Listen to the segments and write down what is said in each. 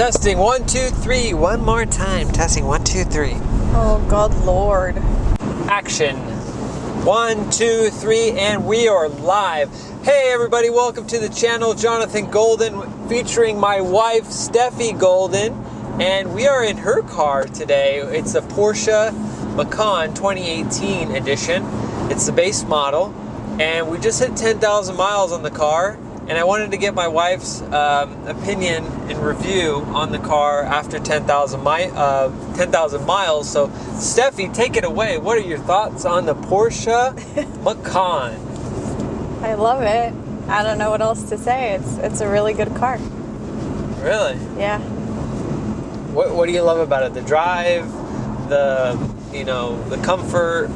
Testing 1, 2, 3. One more time. Testing 1, 2, 3. Oh, God, Lord. Action. 1, 2, 3, and we are live. Hey, everybody, welcome to the channel. Jonathan Golden, featuring my wife, Steffi Golden, and we are in her car today. It's a Porsche Macan 2018 edition. It's the base model, and we just hit 10,000 miles on the car. And I wanted to get my wife's opinion and review on the car after 10,000 miles. So, Steffi, take it away. What are your thoughts on the Porsche Macan? I love it. I don't know what else to say. It's a really good car. Really? Yeah. What do you love about it? The drive, the comfort.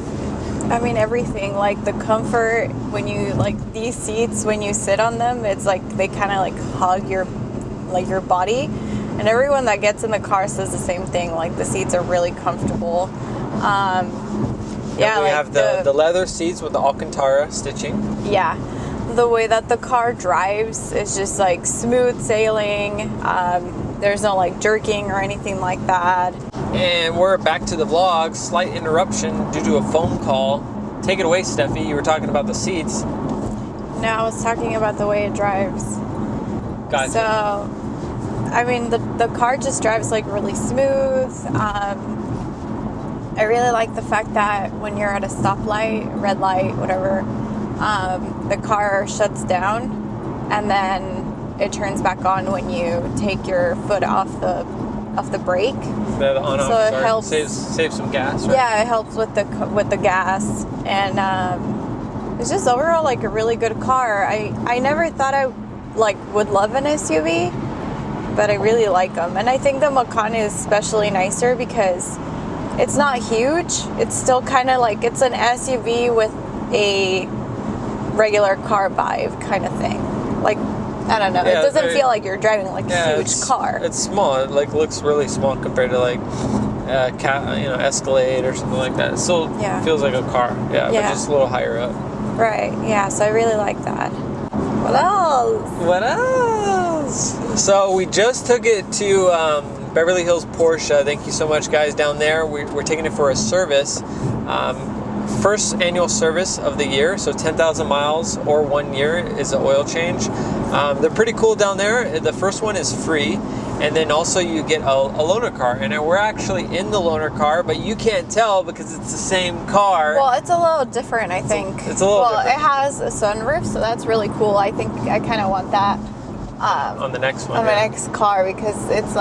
I mean, everything, like the comfort, when you, like these seats, when you sit on them, it's like they kind of like hug your body, and everyone that gets in the car says the same thing, like the seats are really comfortable. We have the leather seats with the Alcantara stitching. Yeah, the way that the car drives is just like smooth sailing. There's no like jerking or anything like that. And we're back to the vlog. Slight interruption due to a phone call. Take it away, Steffi. You were talking about the seats. No, I was talking about the way it drives. Gotcha. So, I mean, the car just drives like really smooth. I really like the fact that when you're at a stoplight, red light, whatever, the car shuts down and then it turns back on when you take your foot off the brake. The on-off, so it helps save some gas, right? Yeah, it helps with the gas, and it's just overall like a really good car. I never thought I would love an SUV, but I really like them, and I think the Macan is especially nicer because it's not huge. It's still kind of like it's an SUV with a regular car vibe kind of thing. Like, I don't know. Yeah, it doesn't feel like you're driving like a huge car. It's small. It looks really small compared to like Escalade or something like that. It still feels like a car. Yeah, but just a little higher up. Right. Yeah. So I really like that. What else? What else? So we just took it to Beverly Hills Porsche. Thank you so much, guys, down there. We're taking it for a service. First annual service of the year, so 10,000 miles or 1 year is an oil change. They're pretty cool down there. The first one is free, and then also you get a loaner car. And we're actually in the loaner car, but you can't tell because it's the same car. Well, it's a little different, I think. It's a little different. It has a sunroof, so that's really cool. I think I kind of want that on the next one. On my next car, because it's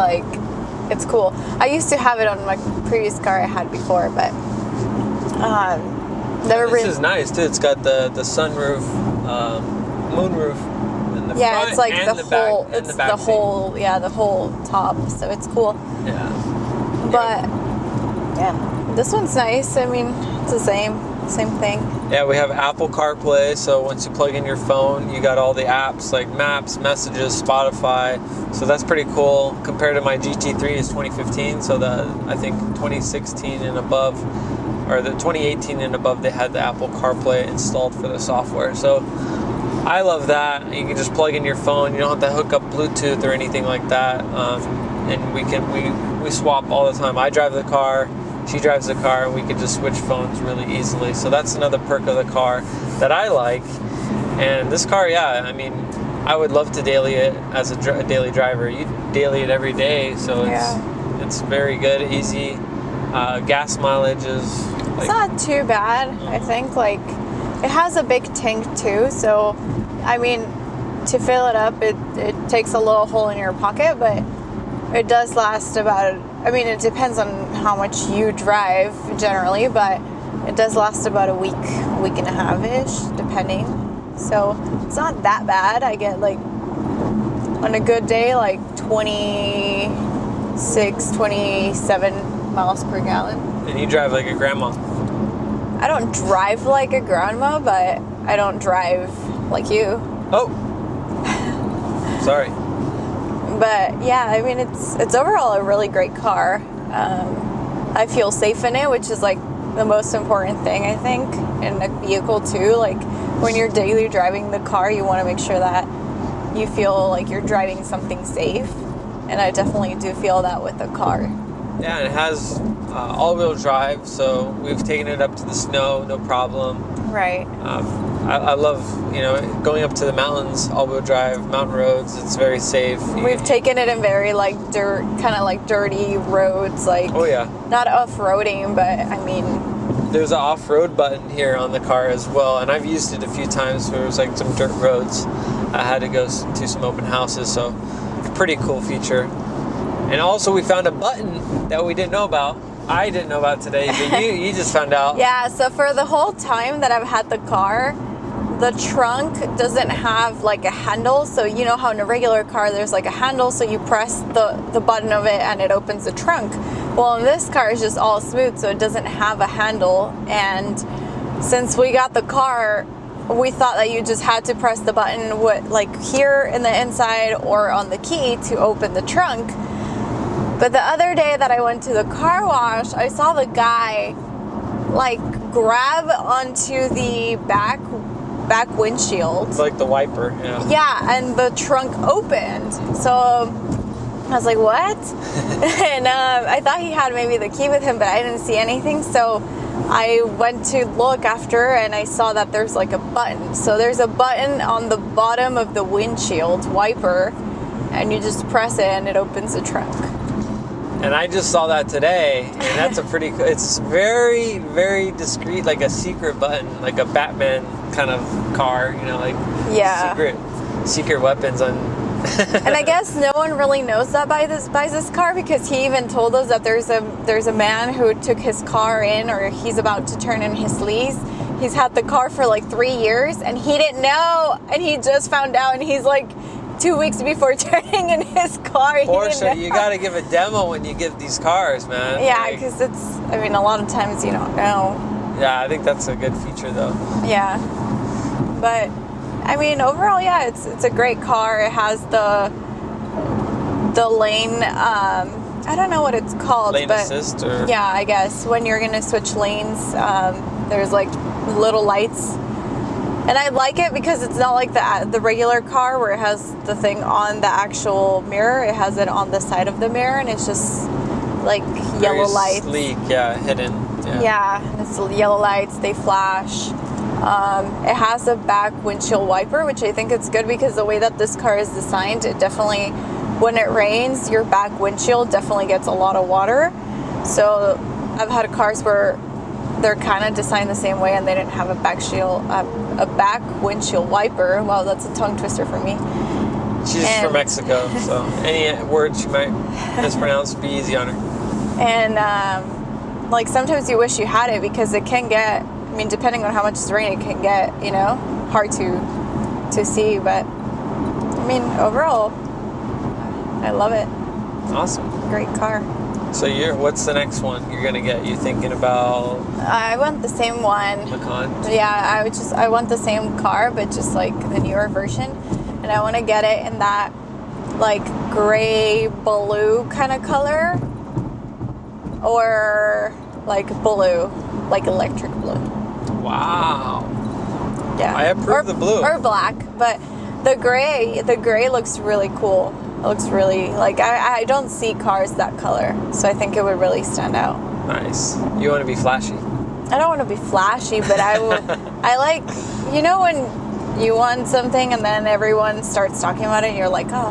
cool. I used to have it on my previous car I had before, but this is nice too. It's got the sunroof, moonroof in the front, it's like and the whole, back, it's the whole, the whole top. So it's cool. Yeah. But this one's nice. I mean, it's the same thing. Yeah, we have Apple CarPlay, so once you plug in your phone, you got all the apps like Maps, Messages, Spotify. So that's pretty cool compared to my GT3 is 2015. So I think 2016 and above, or the 2018 and above, they had the Apple CarPlay installed for the software. So I love that. You can just plug in your phone. You don't have to hook up Bluetooth or anything like that. And we swap all the time. I drive the car, she drives the car, and we can just switch phones really easily. So that's another perk of the car that I like. And this car, I mean, I would love to daily it as a daily driver. You daily it every day, so it's very good, easy. Gas mileage is it's not too bad. I think it has a big tank too, so I mean, to fill it up, it takes a little hole in your pocket, but it does last about, I mean, it depends on how much you drive generally, but it does last about a week and a half-ish, depending. So it's not that bad. I get on a good day, 26, 27 miles per gallon. And you drive like a grandma. I don't drive like a grandma, but I don't drive like you. Oh. Sorry. But I mean, it's overall a really great car. I feel safe in it, which is the most important thing, I think, in a vehicle too. When you're daily driving the car, you want to make sure that you feel like you're driving something safe. and I definitely do feel that with the car. Yeah, and it has all-wheel drive, so we've taken it up to the snow, no problem. Right. I love, going up to the mountains, all-wheel drive, mountain roads. It's very safe. We've taken it in very kind of like dirty roads, like Oh yeah. not off-roading, but I mean, There's an off-road button here on the car as well, and I've used it a few times where it was like some dirt roads. I had to go to some open houses, so pretty cool feature. And also we found a button that we didn't know about. I didn't know about today, but you just found out. Yeah, so for the whole time that I've had the car, the trunk doesn't have like a handle. So you know how in a regular car there's like a handle, so you press the button of it and it opens the trunk. Well, in this car it's just all smooth, so it doesn't have a handle. And since we got the car, we thought that you just had to press the button like here in the inside or on the key to open the trunk. But the other day that I went to the car wash, I saw the guy like grab onto the back windshield. It's like the wiper, yeah. Yeah, and the trunk opened. So I was like, what? And I thought he had maybe the key with him, but I didn't see anything. So I went to look after, and I saw that there's like a button. So there's a button on the bottom of the windshield wiper, and you just press it and it opens the trunk. And I just saw that today, and that's it's very, very discreet, like a secret button, like a Batman kind of car, Yeah. secret weapons on. And I guess no one really knows that buys this car, because he even told us that there's a man who took his car in, or he's about to turn in his lease. He's had the car for like 3 years, and he didn't know, and he just found out, and he's like 2 weeks before turning in his car. Porsche, you got to give a demo when you get these cars, man. Yeah, because a lot of times you don't know. Yeah, I think that's a good feature, though. Yeah, but I mean, overall, yeah, it's a great car. It has the lane. I don't know what it's called. Lane but assist, or yeah, I guess when you're gonna switch lanes, there's like little lights. And I like it because it's not like the regular car where it has the thing on the actual mirror. It has it on the side of the mirror, and it's just like yellow lights. Sleek, yeah, hidden. Yeah, it's yellow lights. They flash. It has a back windshield wiper, which I think it's good because the way that this car is designed, it definitely, when it rains, your back windshield definitely gets a lot of water. So I've had cars where they're kind of designed the same way, and they didn't have a back windshield wiper. Wow, that's a tongue twister for me. She's from Mexico, so any words she might mispronounce, be easy on her. And like sometimes you wish you had it, because it can get, I mean, depending on how much it's raining, it can get, hard to see. But I mean, overall, I love it. Awesome. Great car. So what's the next one you're gonna get? You thinking about? I want the same one. Macan. Yeah, I want the same car, but just like the newer version, and I want to get it in that like gray blue kind of color, or like blue, like electric blue. Wow. Yeah. I approve the blue. Or black, but the gray looks really cool. It looks really, like, I don't see cars that color, so I think it would really stand out. Nice. You want to be flashy? I don't want to be flashy, but I like, when you want something and then everyone starts talking about it and you're like, oh,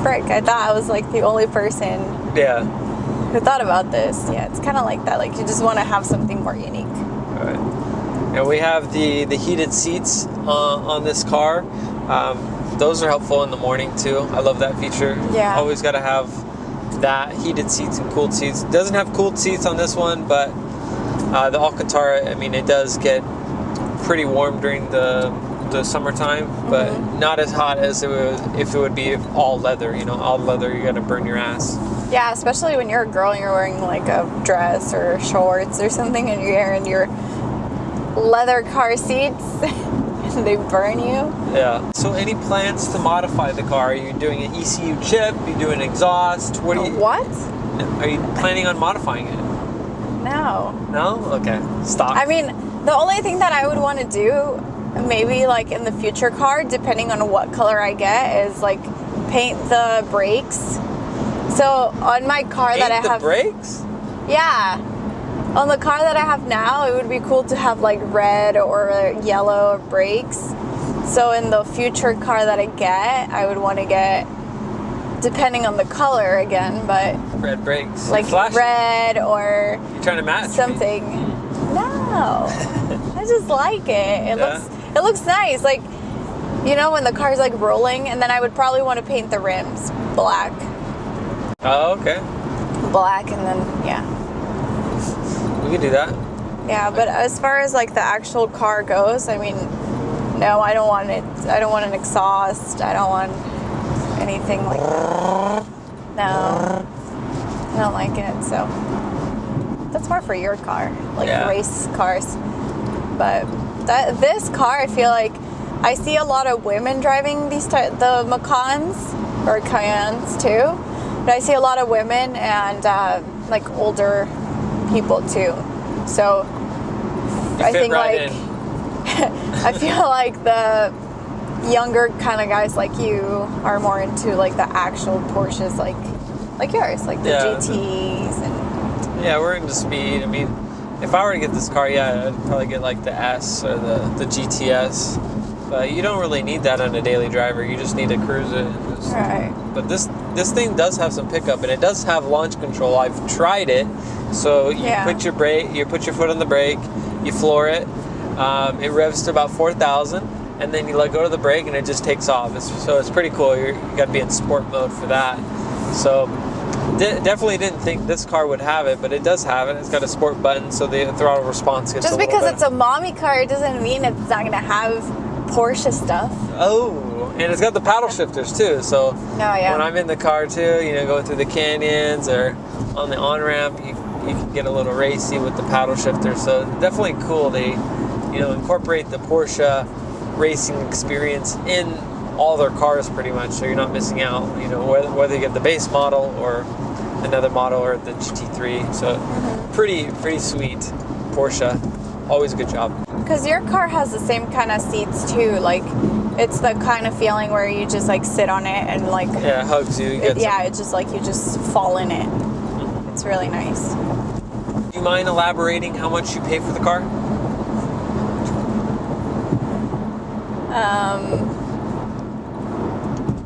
frick, I thought I was like the only person who thought about this. Yeah, it's kind of like that. Like, you just want to have something more unique. All right. And we have the heated seats on this car. Those are helpful in the morning too. I love that feature. Yeah. Always got to have that, heated seats and cooled seats. It doesn't have cooled seats on this one, but the Alcantara, I mean, it does get pretty warm during the summertime, but not as hot as if it would be all leather. All leather, you're gonna burn your ass. Yeah, especially when you're a girl and you're wearing like a dress or shorts or something, and you're in your leather car seats. They burn you. Yeah. So any plans to modify the car? Are you doing an ECU chip? Are you doing exhaust? What? Are you planning on modifying it? No. No? Okay. Stop. I mean, the only thing that I would want to do, maybe like in the future car, depending on what color I get, is like paint the brakes So on my car that I have, the brakes? yeah, on the car that I have now, it would be cool to have like red or yellow brakes. So in the future car that I get, I would want to get, depending on the color again, but red brakes. like red or you're trying to match something. No, I just like it. It looks nice. Like, you know, when the car's like rolling, and then I would probably want to paint the rims black. Oh, okay. Black, and then yeah. We could do that. Yeah, but as far as like the actual car goes, I mean, no, I don't want it. I don't want an exhaust. I don't want anything like that. No, I don't like it. So that's more for your car, like race cars. But this car, I feel like I see a lot of women driving the Macans or Cayennes too. But I see a lot of women and like older people too. So I think like I feel like the younger kind of guys like you are more into like the actual Porsches, like yours, like the GTs and. Yeah, we're into speed. I mean, if I were to get this car, I'd probably get like the S or the GTS. But you don't really need that on a daily driver. You just need to cruise it. Right. But this thing does have some pickup, and it does have launch control. I've tried it. So you put your foot on the brake, you floor it. It revs to about 4,000, and then you let go of the brake, and it just takes off. So it's pretty cool. You got to be in sport mode for that. So definitely didn't think this car would have it, but it does have it. It's got a sport button, so the throttle response gets just because it's a mommy car, it doesn't mean it's not going to have Porsche stuff. Oh, and it's got the paddle shifters too. So when I'm in the car too, you know, going through the canyons or on the on-ramp, you can get a little racy with the paddle shifters. So definitely cool. They, you know, incorporate the Porsche racing experience in all their cars pretty much, so you're not missing out, you know, whether you get the base model or another model or the GT3. So pretty sweet Porsche. Always a good job. Because your car has the same kind of seats too. Like, it's the kind of feeling where you just like sit on it and like it hugs you. It's just like you just fall in it. It's really nice. Do you mind elaborating how much you pay for the car?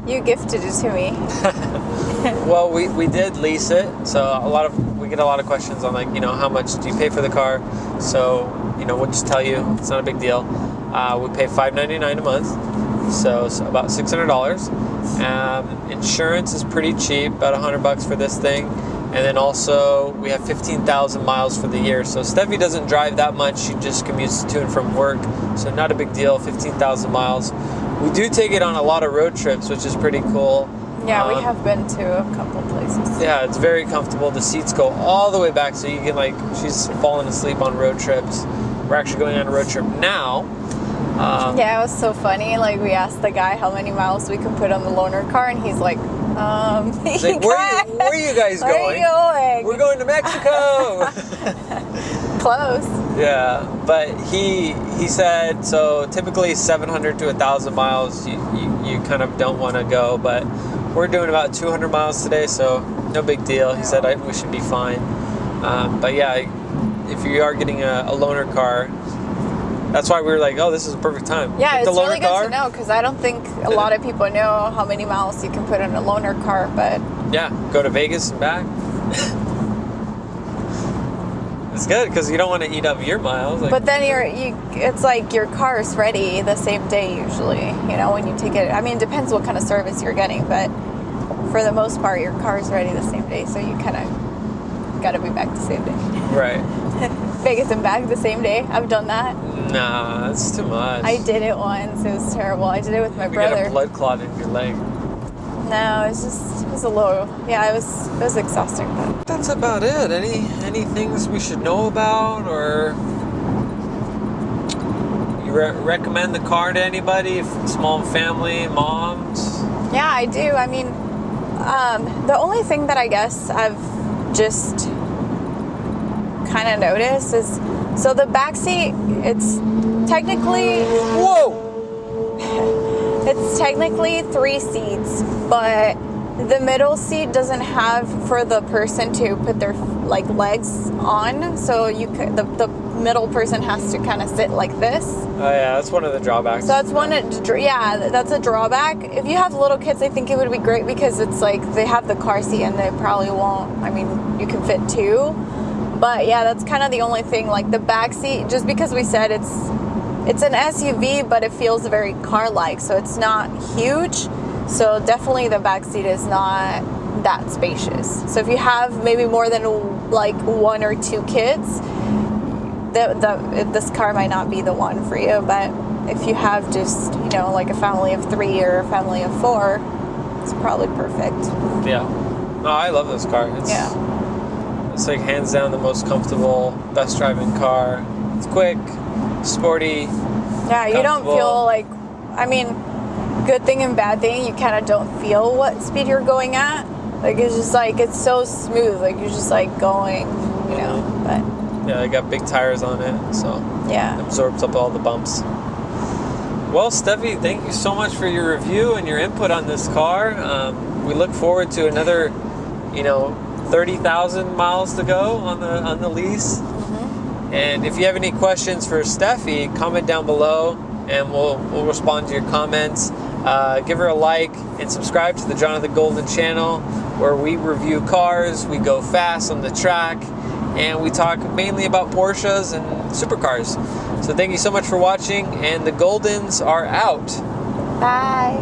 You gifted it to me. Well, we did lease it, so we get a lot of questions on, like, you know, how much do you pay for the car? So, you know, we'll just tell you it's not a big deal. We pay $599 a month, so it's about $600. Insurance is pretty cheap, about $100 for this thing. And then also we have 15,000 miles for the year. So Steffi doesn't drive that much. She just commutes to and from work. So not a big deal, 15,000 miles. We do take it on a lot of road trips, which is pretty cool. Yeah, we have been to a couple places. Yeah, it's very comfortable. The seats go all the way back, so you can, like, she's falling asleep on road trips. We're actually going on a road trip now. Yeah, it was so funny. Like, we asked the guy how many miles we can put on the loaner car, and he's like, he's like, where are you guys going? Where are you going? We're going to Mexico. Close. Yeah, but he said, so typically 700 to 1,000 miles you kind of don't want to go, but we're doing about 200 miles today, so no big deal. He said we should be fine. But yeah, if you are getting a loaner car, that's why we were like, oh, this is a perfect time. Yeah, it's really good to know, because I don't think a lot of people know how many miles you can put in a loaner car, but... Yeah, go to Vegas and back. It's good, because you don't want to eat up your miles. Like, but then it's like your car is ready the same day usually, you know, when you take it. I mean, it depends what kind of service you're getting, but for the most part, your car is ready the same day, so you kind of got to be back the same day. Right. Vegas and back the same day. I've done that. Nah, that's too much. I did it once. It was terrible. I did it with my brother. You got a blood clot in your leg. No, it was a little. Yeah, it was exhausting. But that's about it. Any things we should know about, or you recommend the car to anybody? Small family, moms? Yeah, I do. I mean, the only thing that I guess I've just kind of noticed is, so the backseat, it's technically... Whoa! It's technically 3 seats, but the middle seat doesn't have for the person to put their like legs on, so the middle person has to kind of sit like this. Oh yeah, that's one of the drawbacks. So that's that's a drawback. If you have little kids, I think it would be great because it's like they have the car seat and they probably won't. I mean, you can fit two, but yeah, that's kind of the only thing. Like the back seat, just because we said it's an SUV, but it feels very car-like, so it's not huge. So definitely the back seat is not that spacious. So if you have maybe more than like one or two kids, this car might not be the one for you. But if you have just, you know, like a family of 3 or a family of 4, it's probably perfect. Yeah. No, I love this car. It's like hands down the most comfortable, best driving car. It's quick, sporty. Yeah, you don't feel like, I mean, good thing and bad thing, you kind of don't feel what speed you're going at. Like, it's just like, it's so smooth. Like, you're just like going, you know, but. Yeah, I got big tires on it, so yeah, it absorbs up all the bumps. Well, Steffi, thank you so much for your review and your input on this car. We look forward to another, 30,000 miles to go on the lease. Mm-hmm. And if you have any questions for Steffi, comment down below, and we'll respond to your comments. Give her a like and subscribe to the Jonathan Golden channel, where we review cars, we go fast on the track, and we talk mainly about Porsches and supercars. So thank you so much for watching, and the Goldens are out. Bye.